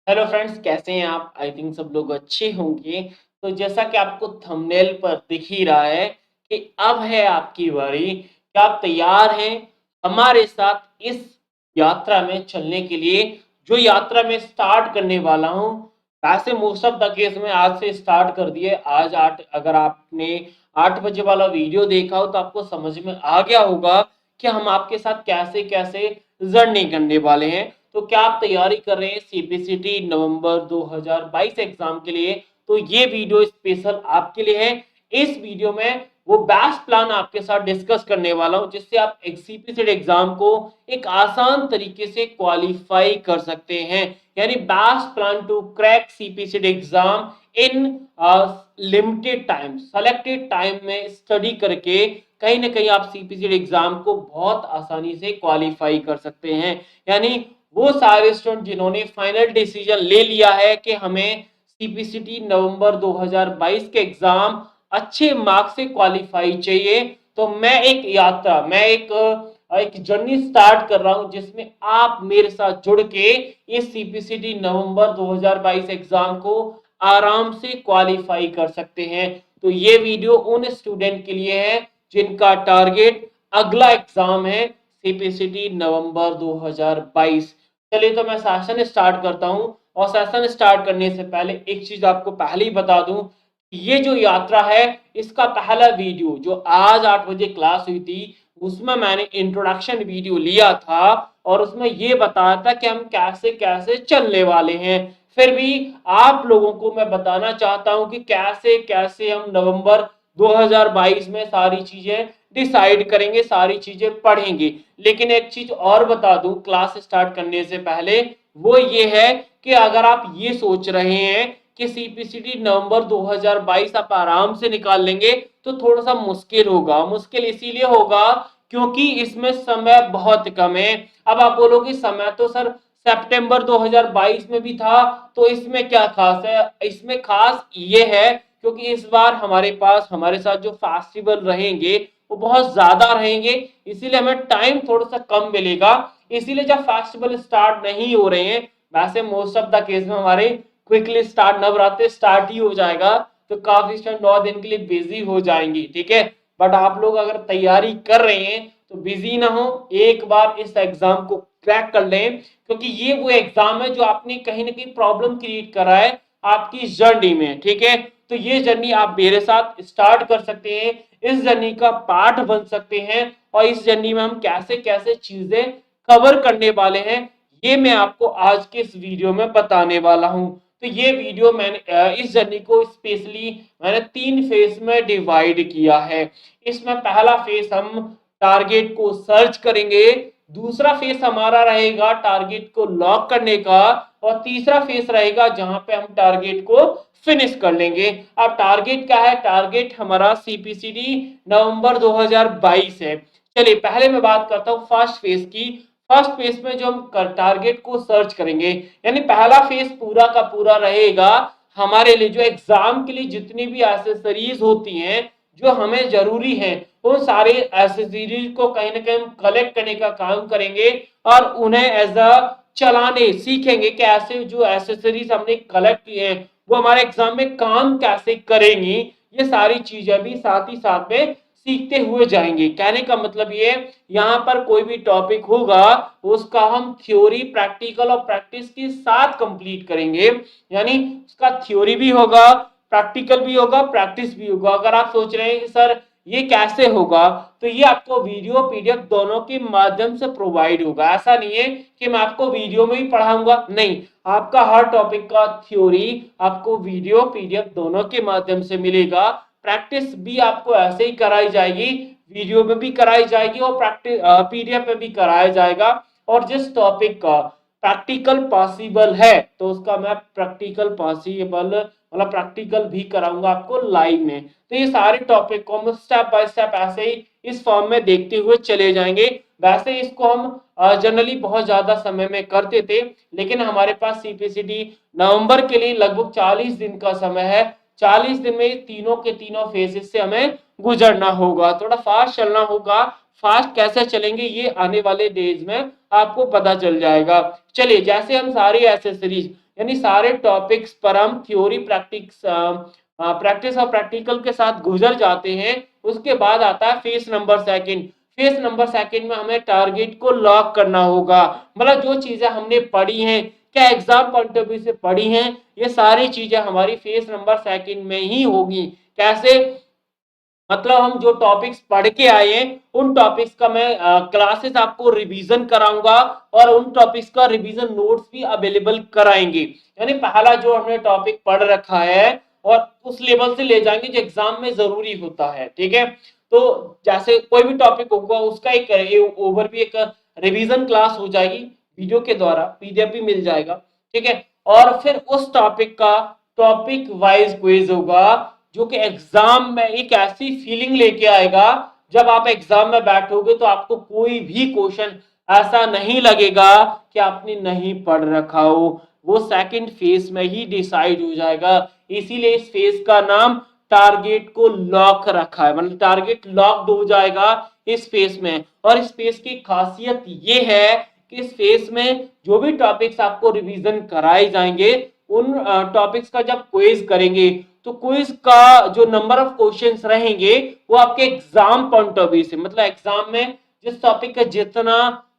Hello friends, कैसे हैं आप? आई थिंक सब लोग अच्छे होंगे। तो जैसा कि आपको थंबनेल पर दिख ही रहा है कि अब है आपकी बारी। क्या आप तैयार हैं हमारे साथ इस यात्रा में चलने के लिए, जो यात्रा मैं स्टार्ट करने वाला हूं? वैसे मोस्ट ऑफ द केस में आज से स्टार्ट कर दिए। आज 8, अगर आपने 8 बजे वाला वीडियो देखा हो तो आपको समझ में आ गया होगा कि हम आपके साथ कैसे कैसे जर्नी करने वाले हैं। तो क्या आप तैयारी कर रहे हैं सीपीसीटी नवंबर 2022 एग्जाम के लिए? तो ये वीडियो स्पेशल आपके लिए है। इस वीडियो में वो बेस्ट प्लान आपके साथ डिस्कस करने वाला हूं जिससे आप एक सीपीसीटी एग्जाम को एक आसान तरीके से क्वालिफाई कर सकते हैं। यानी best plan to crack CPCT exam in limited time, selected time में स्टडी करके कहीं ना कहीं आप सीपीसीटी एग्जाम को बहुत आसानी से क्वालिफाई कर सकते हैं। यानी वो सारे स्टूडेंट जिन्होंने फाइनल डिसीजन ले लिया है कि हमें सीपीसीटी नवंबर 2022 के एग्जाम अच्छे मार्क्स से क्वालिफाई चाहिए, तो मैं एक यात्रा, मैं एक जर्नी स्टार्ट कर रहा हूं जिसमें आप मेरे साथ जुड़ के इस सीपीसीटी नवंबर 2022 एग्जाम को आराम से क्वालिफाई कर सकते हैं। तो ये वीडियो उन स्टूडेंट के लिए है जिनका टारगेट अगला एग्जाम है सीपीसीटी नवंबर 2022। चलिए तो मैं सेशन स्टार्ट करता हूं। और सेशन स्टार्ट करने से पहले एक चीज आपको पहले ही बता दूं, ये जो यात्रा है इसका पहला वीडियो जो आज 8 बजे क्लास हुई थी उसमें मैंने इंट्रोडक्शन वीडियो लिया था और उसमें ये बताया था कि हम कैसे कैसे चलने वाले हैं। फिर भी आप लोगों को मैं बताना चाहता हूं कि कैसे कैसे हम नवंबर 2022 में सारी चीजें डिसाइड करेंगे, सारी चीजें पढ़ेंगे। लेकिन एक चीज और बता दूं क्लास स्टार्ट करने से पहले, वो ये है कि अगर आप ये सोच रहे हैं कि सीपीसीटी नवंबर 2022 आप आराम से निकाल लेंगे तो थोड़ा सा मुश्किल होगा। मुश्किल इसीलिए होगा क्योंकि इसमें समय बहुत कम है। अब आप बोलोगे समय तो सर सितंबर 2022 में भी था, तो इसमें क्या खास है? इसमें खास ये है क्योंकि इस बार हमारे पास हमारे साथ जो फेस्टिवल रहेंगे वो बहुत ज्यादा रहेंगे, इसीलिए हमें टाइम थोड़ा सा कम मिलेगा। इसीलिए जब फेस्टिवल स्टार्ट नहीं हो रहे हैं, वैसे मोस्ट ऑफ द केस में हमारे क्विकली स्टार्ट नवरात्रि स्टार्ट ही हो जाएगा, तो काफी स्टूडेंट 9 दिन के लिए बिजी हो जाएंगी, ठीक है। बट आप लोग अगर तैयारी कर रहे हैं तो बिजी ना हो, एक बार इस एग्जाम को क्रैक कर लें क्योंकि ये वो एग्जाम है जो आपने कहीं ना कहीं प्रॉब्लम क्रिएट करा है आपकी जर्नी में, ठीक है। तो ये जर्नी आप मेरे साथ स्टार्ट कर सकते हैं, इस जर्नी का पार्ट बन सकते हैं और इस जर्नी में हम कैसे कैसे चीजें कवर करने वाले हैं ये मैं आपको आज के इस वीडियो में बताने वाला हूं। तो ये वीडियो मैंने इस जर्नी को स्पेशली मैंने 3 फेज में डिवाइड किया है। इसमें पहला फेज हम टारगेट को सर्च करेंगे, दूसरा फेज हमारा रहेगा टारगेट को लॉक करने का और तीसरा फेज रहेगा जहां पे हम टारगेट को फिनिश कर लेंगे। अब टारगेट क्या है? टारगेट हमारा सीपीसीटी नवंबर 2022 है। चलिए पहले मैं बात करता हूं फर्स्ट फेज की। फर्स्ट फेज में जो हम टारगेट को सर्च करेंगे, यानी पहला फेज पूरा का पूरा रहेगा हमारे लिए जो एग्जाम के लिए जितनी भी एसेसरीज होती हैं जो हमें जरूरी है, उन सारे एसेसरीज को कहीं ना कहीं हम कलेक्ट करने का काम करेंगे और उन्हें एज अ चलाने सीखेंगे कि ऐसे जो एसेसरीज हमने कलेक्ट किए हैं वो हमारे एग्जाम में काम कैसे करेंगी। ये सारी चीजें भी साथ ही साथ में सीखते हुए जाएंगे। कहने का मतलब ये, यहाँ पर कोई भी टॉपिक होगा उसका हम थ्योरी, प्रैक्टिकल और प्रैक्टिस के साथ कंप्लीट करेंगे। यानी उसका थ्योरी भी होगा, प्रैक्टिकल भी होगा, प्रैक्टिस भी होगा। अगर आप सोच रहे हैं कि सर ये कैसे होगा, तो ये आपको वीडियो पीडीएफ दोनों के माध्यम से प्रोवाइड होगा। ऐसा नहीं है कि मैं आपको वीडियो में ही पढ़ाऊंगा, नहीं, आपका हर टॉपिक का थ्योरी आपको वीडियो पीडीएफ दोनों के माध्यम से मिलेगा। प्रैक्टिस भी आपको ऐसे ही कराई जाएगी, वीडियो में भी कराई जाएगी और प्रैक्टिस पीडीएफ में भी कराया जाएगा। और जिस टॉपिक का प्रैक्टिकल पॉसिबल है तो उसका मैं प्रैक्टिकल पॉसिबल मतलब प्रैक्टिकल भी कराऊंगा आपको लाइव में। तो ये सारे टॉपिक को हम स्टेप बाय स्टेप ऐसे ही इस फॉर्म में देखते हुए चले जाएंगे। वैसे इसको हम जनरली बहुत ज्यादा समय में करते थे, लेकिन हमारे पास सीपीसीटी नवंबर के लिए लगभग 40 दिन का समय है। 40 दिन में तीनों के तीनों फेजेस से हमें गुजरना होगा, थोड़ा फास्ट चलना होगा। फास्ट कैसे चलेंगे ये आने वाले डेज में आपको पता चल जाएगा। चलिए जैसे हम सारी एसेसरीज, यानी सारे टॉपिक्स पर हम थ्योरी प्रैक्टिस और प्रैक्टिकल के साथ गुजर जाते हैं। उसके बाद आता है phase number second. Phase number second में हमें टारगेट को लॉक करना होगा, मतलब जो चीजें हमने पढ़ी हैं, क्या एग्जाम पॉइंट ऑफ व्यू से पढ़ी हैं, ये सारी चीजें हमारी फेज नंबर सेकंड में ही होगी। कैसे? मतलब हम जो टॉपिक्स पढ़ के आए हैं उन टॉपिक्स का मैं क्लासेस आपको रिवीजन कराऊंगा और उन टॉपिक्स का रिवीजन नोट्स भी अवेलेबल कराएंगे। यानी पहला जो हमने टॉपिक पढ़ रखा है और उस लेवल से ले जाएंगे जो एग्जाम में जरूरी होता है। ठीक है, तो जैसे कोई भी टॉपिक होगा उसका एक ओवरव्यू, एक रिवीजन क्लास हो जाएगी वीडियो के द्वारा, पीडीएफ भी मिल जाएगा। ठीक है, और फिर उस टॉपिक का टॉपिक वाइज क्विज होगा जो कि एग्जाम में एक ऐसी फीलिंग लेके आएगा, जब आप एग्जाम में बैठोगे तो आपको कोई भी क्वेश्चन ऐसा नहीं लगेगा कि आपने नहीं पढ़ रखा हो, वो सेकंड फेज में ही डिसाइड हो जाएगा। इसीलिए इस फेज का नाम टारगेट को लॉक रखा है, मतलब टारगेट लॉक्ड हो जाएगा इस फेज में। और इस फेज की खासियत ये है कि इस फेज में जो भी टॉपिक्स आपको रिवीजन कराए जाएंगे उन टॉपिक्स का जब क्विज करेंगे तो क्विज का जो नंबर ऑफ क्वेश्चंस रहेंगे वो आपके एग्जाम पॉइंट ऑफ व्यू से, मतलब एग्जाम में जिस टॉपिक का जितना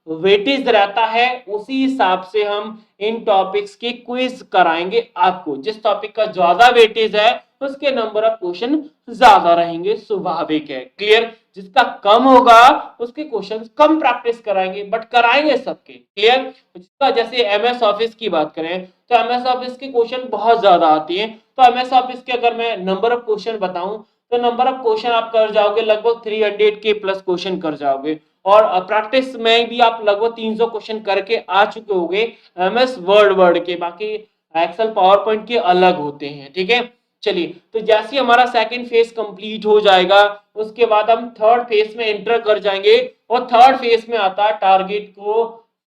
वेटेज रहता है उसी हिसाब से हम इन टॉपिक्स के क्विज कराएंगे आपको। जिस टॉपिक का ज्यादा वेटेज है उसके नंबर ऑफ क्वेश्चन ज्यादा रहेंगे, स्वाभाविक है। क्लियर? जिसका कम होगा उसके क्वेश्चन कम प्रैक्टिस कराएंगे, बट कराएंगे सबके। क्लियर? जिसका जैसे एमएस ऑफिस की बात करें तो एमएस ऑफिस के क्वेश्चन बहुत ज्यादा आती है, तो एमएस ऑफिस के अगर मैं नंबर ऑफ क्वेश्चन बताऊं तो नंबर ऑफ क्वेश्चन आप कर जाओगे लगभग 300 के प्लस क्वेश्चन कर जाओगे, और प्रैक्टिस में भी आप लगभग 300 क्वेश्चन करके आ चुके होंगे एमएस वर्ड के। बाकी एक्सेल पावर पॉइंट के अलग होते हैं। ठीक है, चलिए, तो जैसे हमारा सेकंड फेज कंप्लीट हो जाएगा उसके बाद हम थर्ड फेज में एंटर कर जाएंगे, और थर्ड फेज में आता है टारगेट को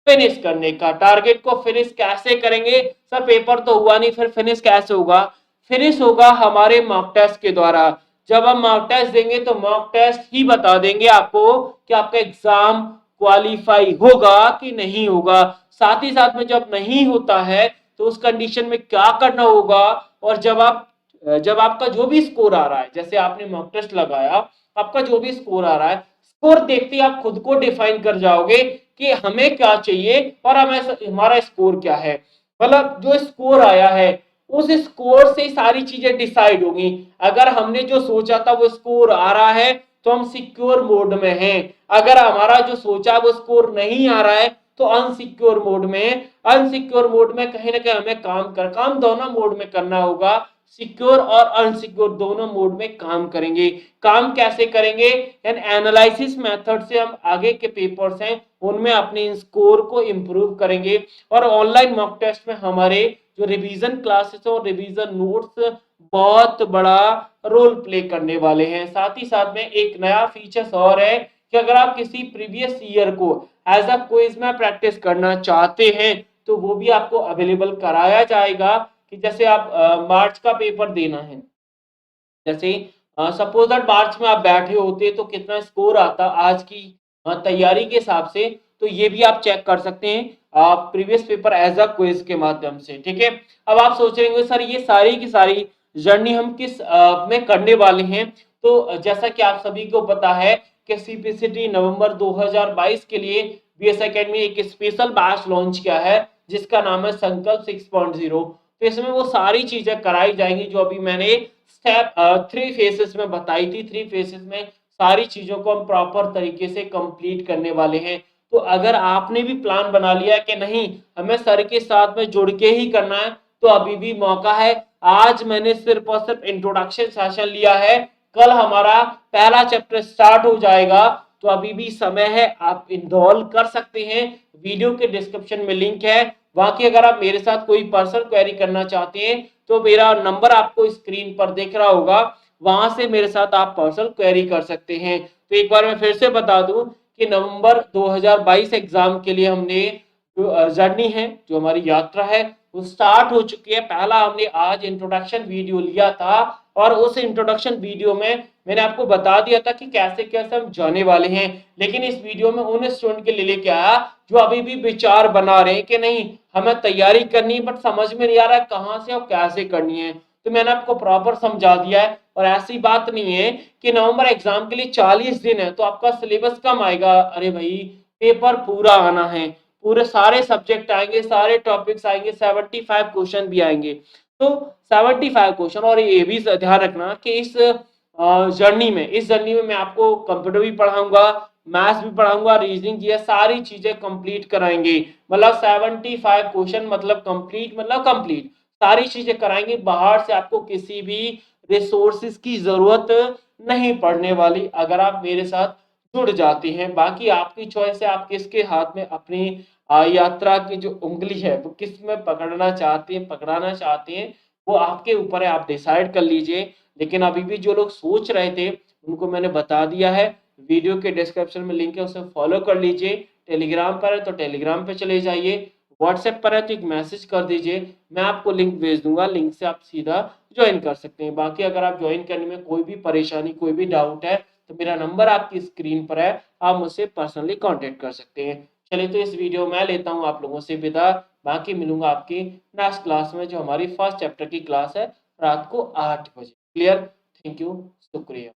फिनिश करने का। टारगेट को फिनिश कैसे करेंगे? सर पेपर तो हुआ नहीं, फिर फिनिश कैसे होगा? फिनिश होगा हमारे मॉक टेस्ट के द्वारा। जब हम मॉक टेस्ट देंगे तो मॉक टेस्ट ही बता देंगे आपको कि आपका एग्जाम क्वालिफाई होगा कि नहीं होगा। साथ ही साथ में जब नहीं होता है तो उस कंडीशन में क्या करना होगा, और जब आपका जो भी स्कोर आ रहा है, जैसे आपने मॉक टेस्ट लगाया, आपका जो भी स्कोर आ रहा है, स्कोर देखते ही आप खुद को डिफाइन कर जाओगे कि हमें क्या चाहिए और हमारा स्कोर क्या है। मतलब जो स्कोर आया है उस स्कोर से सारी चीजें डिसाइड होगी। अगर हमने जो सोचा था वो स्कोर आ रहा है तो हम सिक्योर मोड में हैं। अगर हमारा जो सोचा वो स्कोर नहीं आ रहा है तो अनसिक्योर मोड में। अनसिक्योर मोड में कहीं ना कहीं हमें काम दोनों मोड में करना होगा, सिक्योर और अनसिक्योर दोनों मोड में काम करेंगे। काम कैसे करेंगे? एन एनालिसिस मेथड से हम आगे के पेपर्स हैं उनमें अपने स्कोर को इंप्रूव करेंगे, और ऑनलाइन मॉक टेस्ट में हमारे जो रिवीजन क्लासेस और रिवीजन नोट्स बहुत बड़ा रोल प्ले करने वाले हैं। साथ ही साथ में एक नया फीचर्स और है कि अगर आप किसी प्रीवियस ईयर को एज अ क्विज में प्रैक्टिस करना चाहते हैं तो वो भी आपको अवेलेबल कराया जाएगा। कि जैसे आप मार्च का पेपर देना है, जैसे सपोज दैट मार्च में आप बैठे होते तो कितना स्कोर आता आज की तैयारी के हिसाब से, तो ये भी आप चेक कर सकते हैं previous paper as a quiz के माध्यम से। ठीक है, अब आप सोच रहे होंगे सर ये सारी की सारी जर्नी हम किस में करने वाले हैं। तो जैसा कि आप सभी को पता है कि सीपीसीटी नवंबर 2022 के लिए बीएस एकेडमी एक स्पेशल बैच लॉन्च किया है जिसका नाम है संकल्प 6.0। तो इसमें वो सारी चीजें कराई जाएंगी जो अभी मैंने स्टेप 3 फेसेस में बताई थी। 3 फेसेस में सारी चीजों को हम प्रॉपर तरीके से कंप्लीट करने वाले हैं। तो अगर आपने भी प्लान बना लिया कि नहीं हमें सर के साथ में जुड़ के ही करना है तो अभी भी मौका है। आज मैंने सिर्फ और सिर्फ इंट्रोडक्शन सेशन लिया है, कल हमारा पहला चैप्टर स्टार्ट हो जाएगा, तो अभी भी समय है, आप इनरोल कर सकते हैं। वीडियो के डिस्क्रिप्शन में लिंक है, वहां की अगर आप मेरे साथ कोई पर्सनल क्वेरी करना चाहते हैं तो मेरा नंबर आपको स्क्रीन पर दिख रहा होगा, वहां से मेरे साथ आप पर्सनल क्वेरी कर सकते हैं। तो एक बार मैं फिर से बता दूं कि नवंबर 2022 एग्जाम के लिए हमने जो जर्नी है, जो हमारी यात्रा है वो स्टार्ट हो चुकी है। पहला हमने आज इंट्रोडक्शन वीडियो लिया था और उस इंट्रोडक्शन वीडियो में मैंने आपको बता दिया था कि कैसे कैसे हम जाने वाले हैं, लेकिन इस वीडियो में उन स्टूडेंट के लिए लेके आया जो अभी भी विचार बना रहे हैं कि नहीं हमें तैयारी करनी है बट समझ में नहीं आ रहा है कहाँ से और कैसे करनी है, तो मैंने आपको प्रॉपर समझा दिया है। और ऐसी बात नहीं है कि नवंबर एग्जाम के लिए 40 दिन है तो आपका सिलेबस कम आएगा। अरे भाई, पेपर पूरा आना है, पूरे सारे सब्जेक्ट आएंगे, सारे टॉपिक्स आएंगे, 75 क्वेश्चन भी आएंगे। तो 75 क्वेश्चन, और ये भी ध्यान रखना कि इस जर्नी में मैं आपको कंप्यूटर भी पढ़ाऊंगा, मैथ्स भी पढ़ाऊंगा, रीजनिंग की सारी चीजें कंप्लीट कराएंगे। मतलब 75 क्वेश्चन मतलब कंप्लीट सारी चीजें कराएंगे। बाहर से आपको किसी भी रिसोर्सेज की जरूरत नहीं पड़ने वाली अगर आप मेरे साथ जुड़ जाते हैं। बाकी आपकी चॉइस है, आप किसके हाथ में अपनी यात्रा की जो उंगली है वो किस में पकड़ाना चाहते हैं, वो आपके ऊपर है, आप डिसाइड कर लीजिए। लेकिन अभी भी जो लोग सोच रहे थे उनको मैंने बता दिया है, वीडियो के डिस्क्रिप्शन में लिंक है, उसे फॉलो कर लीजिए। टेलीग्राम पर है तो टेलीग्राम पे चले जाइए, व्हाट्सएप पर है तो एक मैसेज कर दीजिए, मैं आपको लिंक भेज दूंगा, लिंक से आप सीधा ज्वाइन कर सकते हैं। बाकी अगर आप ज्वाइन करने में कोई भी परेशानी, कोई भी डाउट है तो मेरा नंबर आपकी स्क्रीन पर है, आप मुझसे पर्सनली कांटेक्ट कर सकते हैं। चलिए, तो इस वीडियो में लेता हूँ आप लोगों से विदा। बाकी मिलूंगा आपकी नेक्स्ट क्लास में, जो हमारी फर्स्ट चैप्टर की क्लास है, रात को 8 बजे। क्लियर? थैंक यू, शुक्रिया।